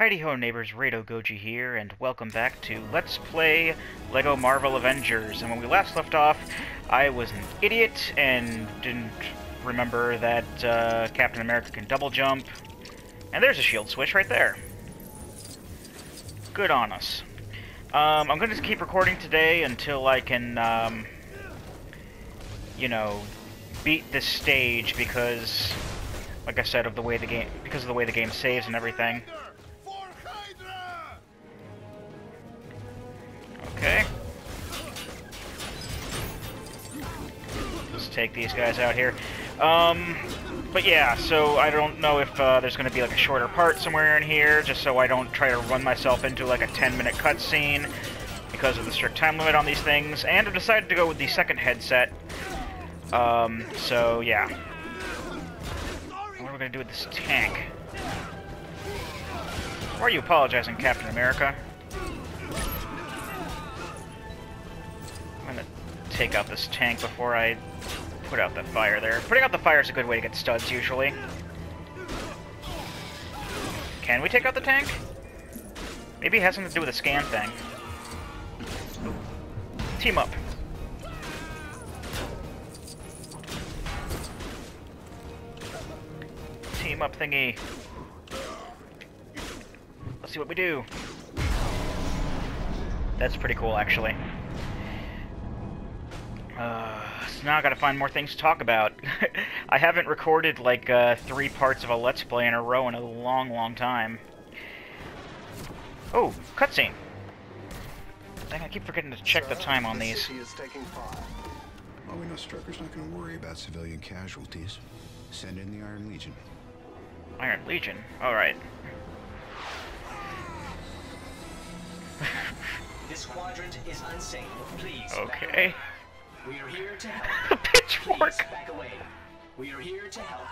Heidi-ho neighbors, Rado Goji here, and welcome back to Let's Play LEGO Marvel Avengers. And when we last left off, I was an idiot and didn't remember that Captain America can double jump. And there's a shield switch right there. Good on us. I'm going to just keep recording today until I can, you know, beat this stage because, like I said, because of the way the game saves and everything. Okay. Let's take these guys out here. But yeah, so I don't know if there's going to be like a shorter part somewhere in here, just so I don't try to run myself into like a 10-minute cutscene because of the strict time limit on these things. And I decided to go with the second headset. So yeah. What are we going to do with this tank? Why are you apologizing, Captain America? I'm gonna take out this tank before I put out the fire there. Putting out the fire is a good way to get studs, usually. Can we take out the tank? Maybe it has something to do with the scan thing. Ooh. Team up. Team up thingy. Let's see what we do. That's pretty cool, actually. So now I gotta find more things to talk about. I haven't recorded like 3 parts of a Let's Play in a row in a long time. Oh, cutscene. Dang, I keep forgetting to check the time on these. Well, we know Strucker's not gonna worry about civilian casualties. Send in the Iron Legion. Iron Legion? Alright. This quadrant is unsafe. Please. Okay. We are here to help. A pitchfork! Please back away. We are here to help.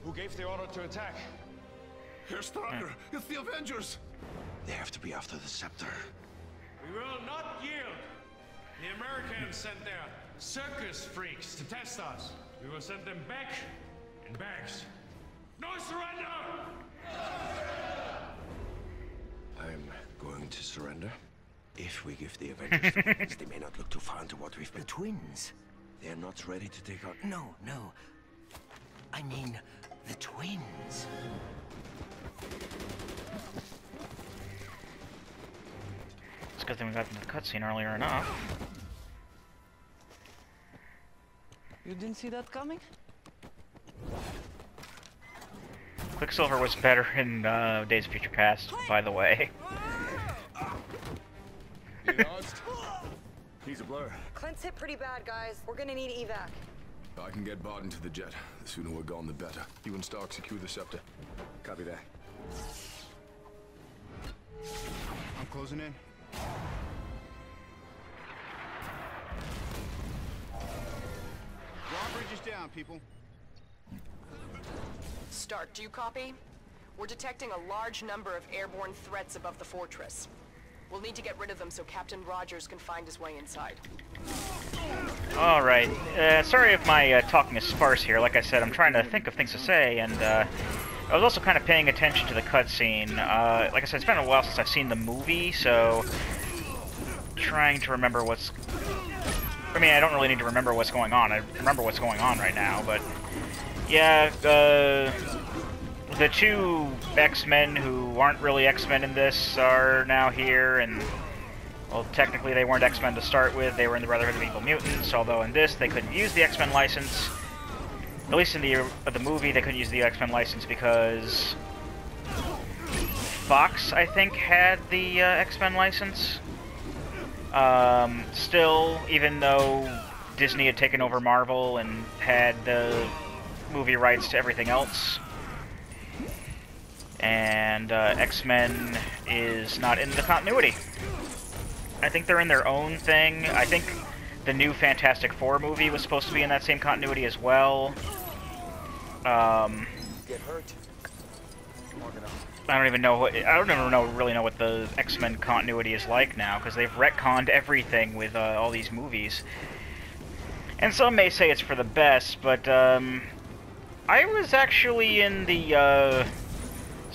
Who gave the order to attack? Herr Strucker, it's the Avengers! They have to be after the scepter. We will not yield. The Americans sent their circus freaks to test us. We will send them back in bags. No surrender! I'm going to surrender. If we give the Avengers the points, they may not look too far into what we've been. The twins? They're not ready to take out... No. I mean, the twins. It's a good thing we got into the cutscene earlier enough. You didn't see that coming? Quicksilver was better in Days of Future Past, by the way. He's a blur. Clint's hit pretty bad, guys. We're gonna need evac. I can get Bart into the jet. The sooner we're gone, the better. You and Stark secure the scepter. Copy that. I'm closing in. Drawbridge is down, people. Stark, do you copy? We're detecting a large number of airborne threats above the fortress. We'll need to get rid of them so Captain Rogers can find his way inside. Alright. Sorry if my talking is sparse here. Like I said, I'm trying to think of things to say, and I was also kind of paying attention to the cutscene. Like I said, it's been a while since I've seen the movie, so trying to remember what's... I mean, I don't really need to remember what's going on. I remember what's going on right now, but... Yeah, the 2 X-Men who aren't really X-Men in this are now here, and, well, technically they weren't X-Men to start with. They were in the Brotherhood of Evil Mutants, although in this they couldn't use the X-Men license. At least in the movie they couldn't use the X-Men license because Fox, I think, had the X-Men license. Still, even though Disney had taken over Marvel and had the movie rights to everything else, and X-Men is not in the continuity. I think they're in their own thing. I think the new Fantastic Four movie was supposed to be in that same continuity as well. Get hurt. I don't even really know what the X-Men continuity is like now, because they've retconned everything with all these movies. And some may say it's for the best, but I was actually in the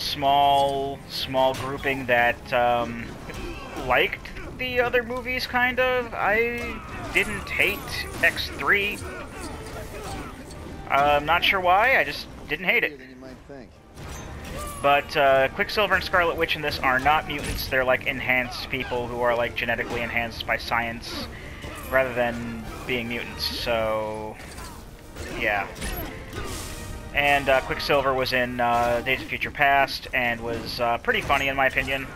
small grouping that liked the other movies, kind of. I didn't hate X3. I'm not sure why, I just didn't hate it. But Quicksilver and Scarlet Witch in this are not mutants. They're like enhanced people who are like genetically enhanced by science rather than being mutants. So, yeah. And Quicksilver was in Days of Future Past and was pretty funny in my opinion.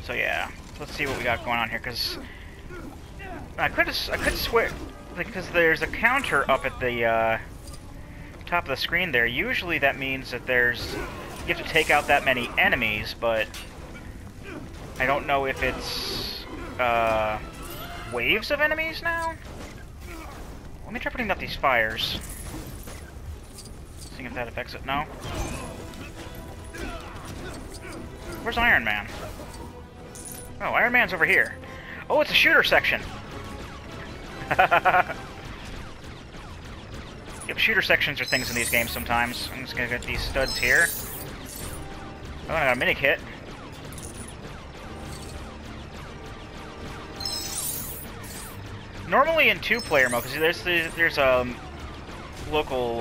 So yeah, let's see what we got going on here, because I could swear, because there's a counter up at the top of the screen there. Usually that means that you have to take out that many enemies, but I don't know if it's waves of enemies now? Let me try putting out these fires. Seeing if that affects it. No? Where's Iron Man? Oh, Iron Man's over here. Oh, it's a shooter section! Yep, shooter sections are things in these games sometimes. I'm just gonna get these studs here. Oh, I got a mini kit. Normally in two-player mode, because there's a local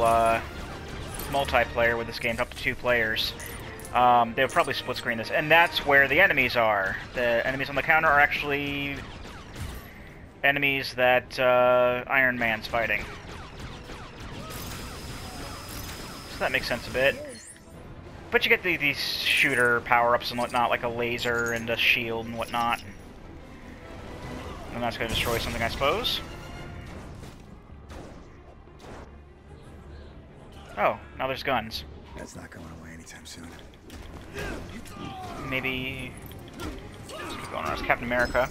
multiplayer with this game up to 2 players. They'll probably split screen this, and that's where the enemies are. The enemies on the counter are actually enemies that Iron Man's fighting. So that makes sense a bit. But you get these shooter power-ups and whatnot, like a laser and a shield and whatnot. And that's going to destroy something, I suppose. Oh, now there's guns. That's not going away anytime soon. Maybe... Let's keep going on. It's Captain America.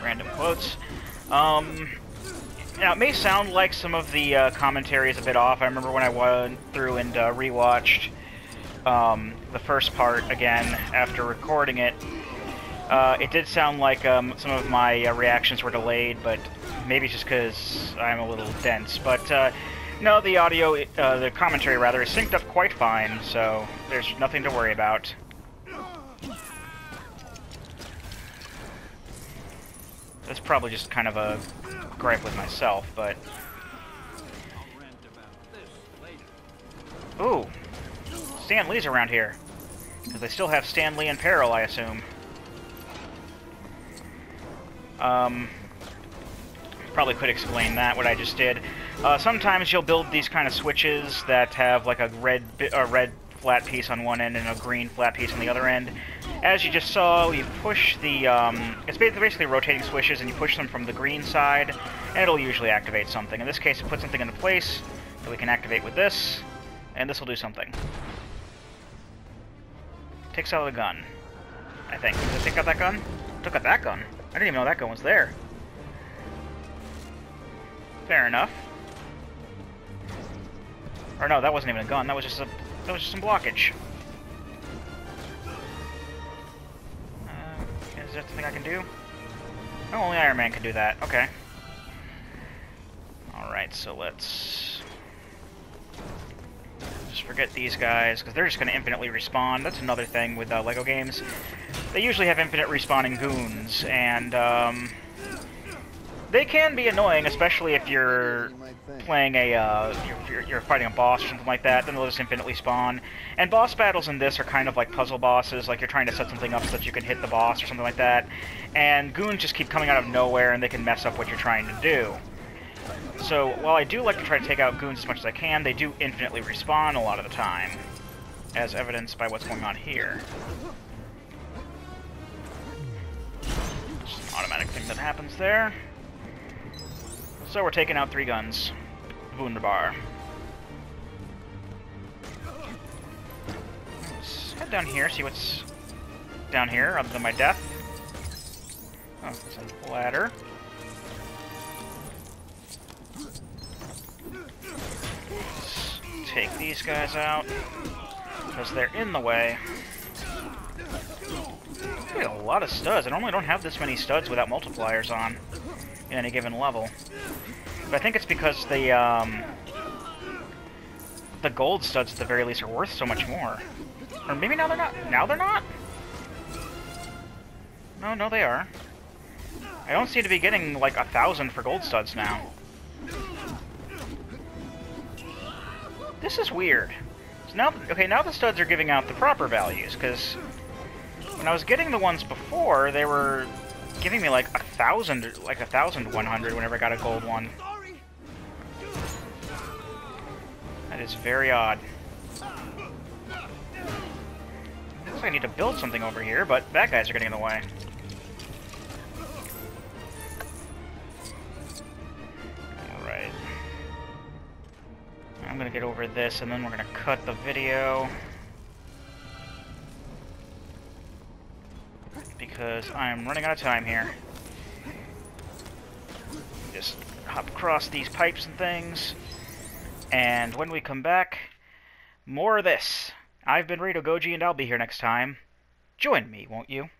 Random quotes. Now, it may sound like some of the commentary is a bit off. I remember when I went through and rewatched the first part again after recording it. It did sound like some of my reactions were delayed, but maybe it's just because I'm a little dense. But no, the audio, the commentary rather, is synced up quite fine, so there's nothing to worry about. That's probably just kind of a gripe with myself, but... Ooh! Stan Lee's around here. Because they still have Stan Lee in peril, I assume. Probably could explain that, what I just did. Sometimes you'll build these kind of switches that have like a red flat piece on one end and a green flat piece on the other end. As you just saw, you push the, it's basically rotating switches, and you push them from the green side, and it'll usually activate something. In this case, it puts something into place that we can activate with this, and this will do something. Takes out a gun, I think. Did it take out that gun? It took out that gun. I didn't even know that gun was there. Fair enough. Or no, that wasn't even a gun. That was just some blockage. Is that something I can do? Oh, only Iron Man can do that. Okay. Alright, so let's just forget these guys, because they're just going to infinitely respawn. That's another thing with LEGO games. They usually have infinite respawning goons, and they can be annoying, especially if you're playing a, you're fighting a boss or something like that, then they'll just infinitely spawn. And boss battles in this are kind of like puzzle bosses, like you're trying to set something up so that you can hit the boss or something like that. And goons just keep coming out of nowhere, and they can mess up what you're trying to do. So, while I do like to try to take out goons as much as I can, they do infinitely respawn a lot of the time, as evidenced by what's going on here. Just an automatic thing that happens there. So we're taking out 3 guns. Wunderbar. Let's head down here, see what's down here, other than my death. Oh, it's a ladder. Let's take these guys out, because they're in the way. I got a lot of studs. I normally don't have this many studs without multipliers on in any given level. But I think it's because the gold studs at the very least are worth so much more. Or maybe now they're not. Now they're not? No, they are. I don't seem to be getting like 1,000 for gold studs now. This is weird. So now, okay, now the studs are giving out the proper values, because when I was getting the ones before, they were giving me like 1,000, like 1,100 whenever I got a gold one. That is very odd. Looks like I need to build something over here, but bad guys are getting in the way. Alright. I'm gonna get over this, and then we're gonna cut the video. Because I'm running out of time here. Just hop across these pipes and things. And when we come back, more of this. I've been Rado Goji, and I'll be here next time. Join me, won't you?